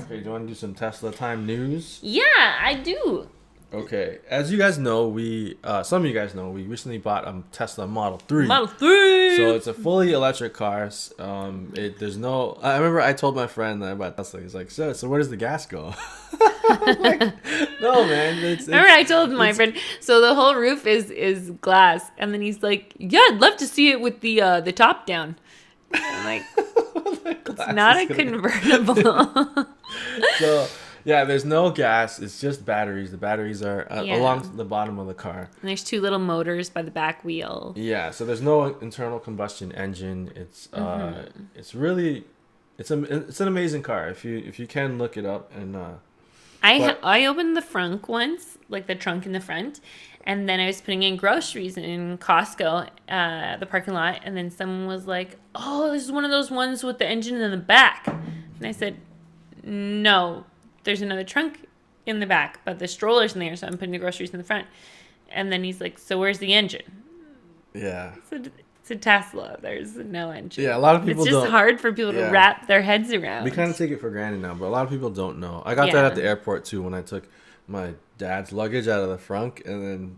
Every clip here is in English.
Okay, do you want to do some Tesla time news? Yeah, I do. Okay, as you guys know, some of you guys know, we recently bought a Tesla Model 3. Model 3! So it's a fully electric car. There's no. I remember I told my friend that I bought Tesla. He's like, so where does the gas go? I'm like, no, man. Remember I told my friend, so the whole roof is glass, and then he's like, yeah, I'd love to see it with the top down. I'm like, it's not a convertible. So yeah, there's no gas. It's just batteries. The batteries are along the bottom of the car. And there's two little motors by the back wheel. Yeah, so there's no internal combustion engine. It's really it's an amazing car. If you can look it up and I opened the front once, like the trunk in the front, and then I was putting in groceries in Costco, the parking lot, and then someone was like, "Oh, this is one of those ones with the engine in the back," and I said, "No, there's another trunk in the back, but the stroller's in there, so I'm putting the groceries in the front." And then he's like, "So where's the engine?" Yeah. It's a Tesla. There's no engine. Yeah, a lot of people It's just hard for people to wrap their heads around. We kind of take it for granted now, but a lot of people don't know. I got that at the airport too when I took my dad's luggage out of the front, and then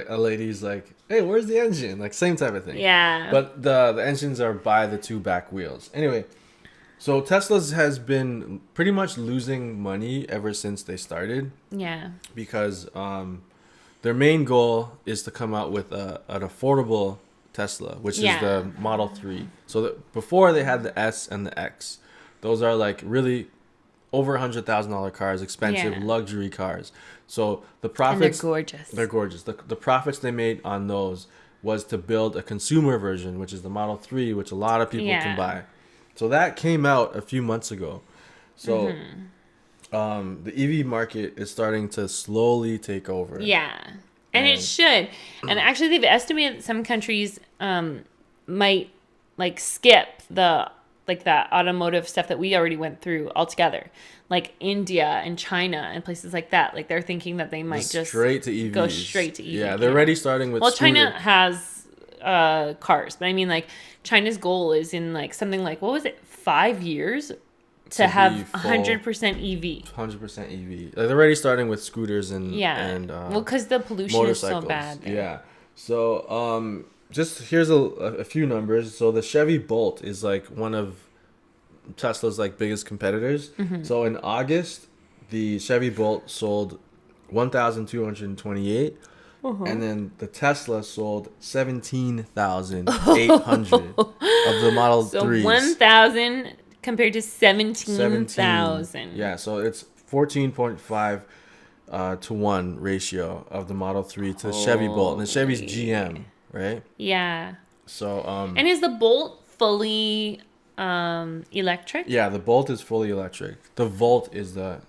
a lady's like, "Hey, where's the engine?" Like same type of thing. Yeah. But the engines are by the two back wheels. Anyway, so Tesla's has been pretty much losing money ever since they started. Yeah. Because their main goal is to come out with an affordable Tesla, which is the Model 3. So before they had the S and the X. Those are like really over $100,000 cars, expensive luxury cars. So the profits, and they're gorgeous. They're gorgeous. The profits they made on those was to build a consumer version, which is the Model 3, which a lot of people can buy. So that came out a few months ago. So the EV market is starting to slowly take over. Yeah. And it should. And actually, they've estimated that some countries might like skip the automotive stuff that we already went through altogether, like India and China and places like that. Like they're thinking that they might just straight to EVs. Go straight to EV. Yeah, they're already starting with. Well, China has cars, but I mean, like China's goal is in like something like, what was it, 5 years? To have 100% EV. 100% EV. They're already starting with scooters and well, because the pollution is so bad there. Yeah. So just here's a few numbers. So the Chevy Bolt is like one of Tesla's like biggest competitors. So in August, the Chevy Bolt sold 1,228. And then the Tesla sold 17,800 of the Model 3s. So 1,000 compared to 17,000. Yeah, so it's 14.5 to 1 ratio of the Model 3 to the Chevy Bolt. And the Chevy's GM, right? Yeah. So and is the Bolt fully electric? Yeah, the Bolt is fully electric. The Volt is the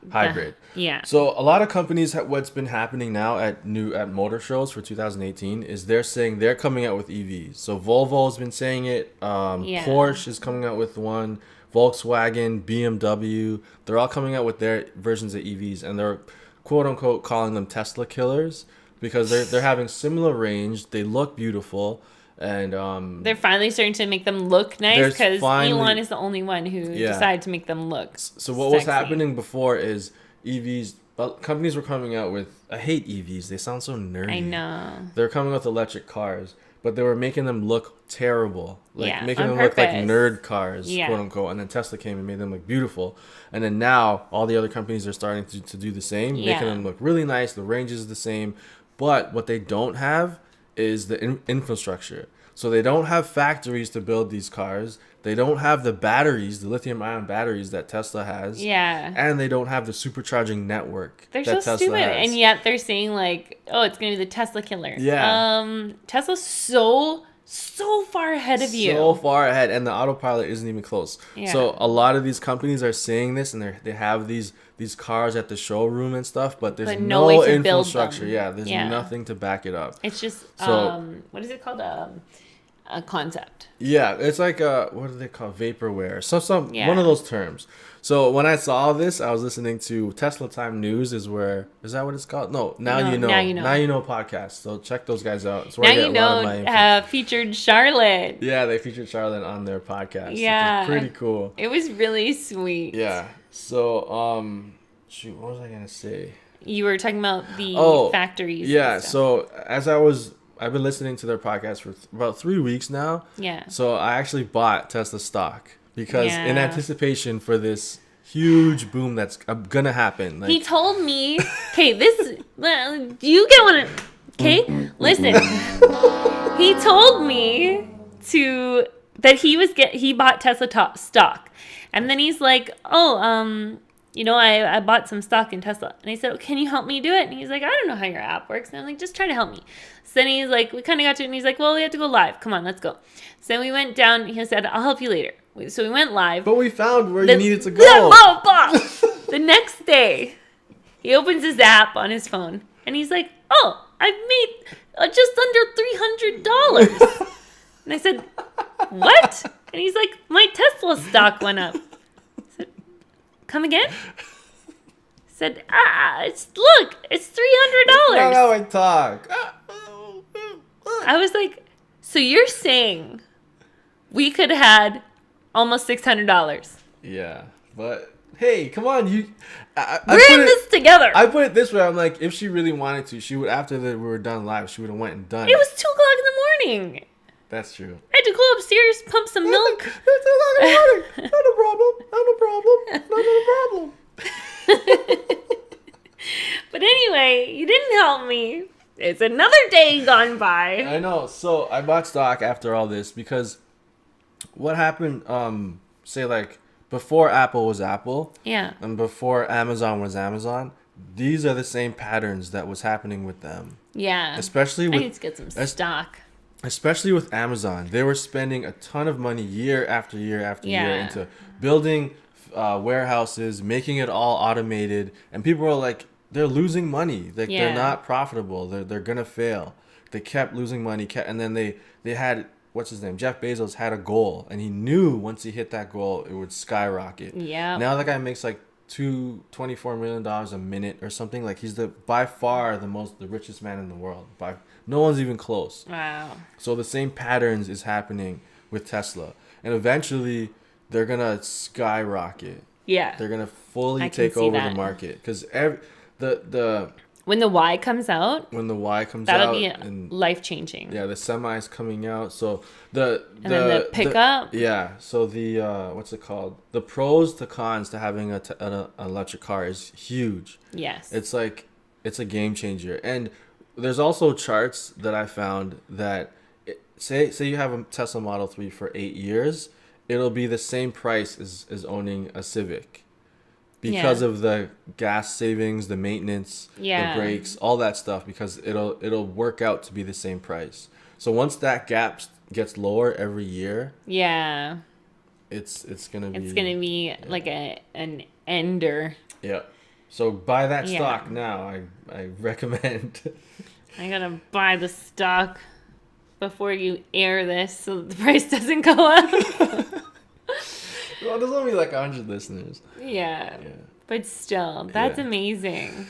hybrid. Yeah. So a lot of companies, what's been happening now at motor shows for 2018 is they're saying they're coming out with EVs. So Volvo has been saying it. Porsche is coming out with one. Volkswagen, BMW, they're all coming out with their versions of EVs, and they're quote unquote calling them Tesla killers because they're having similar range. They look beautiful. And they're finally starting to make them look nice because Elon is the only one who decided to make them look So what was happening before is EVs, companies were coming out with, I hate EVs, they sound so nerdy. I know. They're coming with electric cars, but they were making them look terrible. Making them purpose. look like nerd cars, quote unquote. And then Tesla came and made them look beautiful. And then now all the other companies are starting to do the same, making them look really nice. The range is the same. But what they don't have is the infrastructure. So they don't have factories to build these cars. They don't have the batteries, the lithium-ion batteries that Tesla has. Yeah. And they don't have the supercharging network that Tesla stupid. has. And yet they're saying like, oh, it's going to be the Tesla killer. Yeah. Tesla's so far ahead of you. So far ahead. And the autopilot isn't even close. Yeah. So a lot of these companies are saying this, and they have these cars at the showroom and stuff, but there's no way to infrastructure. Build them. There's nothing to back it up. It's just, So, what is it called? concept. Yeah, it's like what do they call vaporware? Some Yeah. one of those terms. So when I saw this, I was listening to Tesla Time News. Is that what it's called? No, now you know. Now you know podcast. So check those guys out. It's where Now I get you a lot of my info. featured Charlotte. Yeah, they featured Charlotte on their podcast. Yeah, it's pretty cool. It was really sweet. Yeah. So shoot, what was I gonna say? You were talking about the factories. Yeah. So I've been listening to their podcast for about 3 weeks now. Yeah. So I actually bought Tesla stock because in anticipation for this huge boom that's gonna happen. Like, he told me, okay, you get one. Okay, listen. He told me that he bought Tesla stock, and then he's like, I bought some stock in Tesla. And I said, can you help me do it? And he's like, I don't know how your app works. And I'm like, just try to help me. So then he's like, we kind of got to it. And he's like, well, we have to go live. Come on, let's go. So then we went down. He said, I'll help you later. So we went live. But we found where you needed to go. The next day, he opens his app on his phone. And he's like, oh, I've made just under $300. And I said, what? And he's like, my Tesla stock went up. I said, come again? I said, look, it's $300. That's not how I talk. I was like, so you're saying we could have had almost $600? Yeah, but hey, come on, we're in this together. I put it this way: I'm like, if she really wanted to, she would. After we were done live, she would have went and done. It was 2:00 in the morning. That's true. I had to go upstairs, pump some milk. It's 2:00 in the morning. Not a problem. Not a problem. But anyway, you didn't help me. It's another day gone by. I know. So I bought stock after all this because what happened? Say like before Apple was Apple. Yeah. And before Amazon was Amazon. These are the same patterns that was happening with them. Yeah. Especially with I need to get some stock. Especially with Amazon, they were spending a ton of money year after year after year into building warehouses, making it all automated, and people were like, they're losing money. Like they're not profitable. They're gonna fail. They kept losing money, and then they had what's his name? Jeff Bezos had a goal, and he knew once he hit that goal, it would skyrocket. Yeah. Now the guy makes like $24 million a minute or something. Like he's by far the richest man in the world. No one's even close. Wow. So the same patterns is happening with Tesla, and eventually they're gonna skyrocket. Yeah. They're gonna fully take over the market because when the Y comes out. When the Y comes that'll out, be life changing. Yeah, the semi's coming out. So then the pickup. So the what's it called? The pros to cons to having an electric car is huge. Yes. It's a game changer. And there's also charts that I found that say you have a Tesla Model 3 for 8 years, it'll be the same price as owning a Civic. Because of the gas savings, the maintenance, the brakes, all that stuff, because it'll work out to be the same price. So once that gap gets lower every year, it's gonna be like an ender. Yeah. So buy that stock now. I recommend. I gotta buy the stock before you air this so the price doesn't go up. Well, there's only like 100 listeners. Yeah. But still, that's amazing.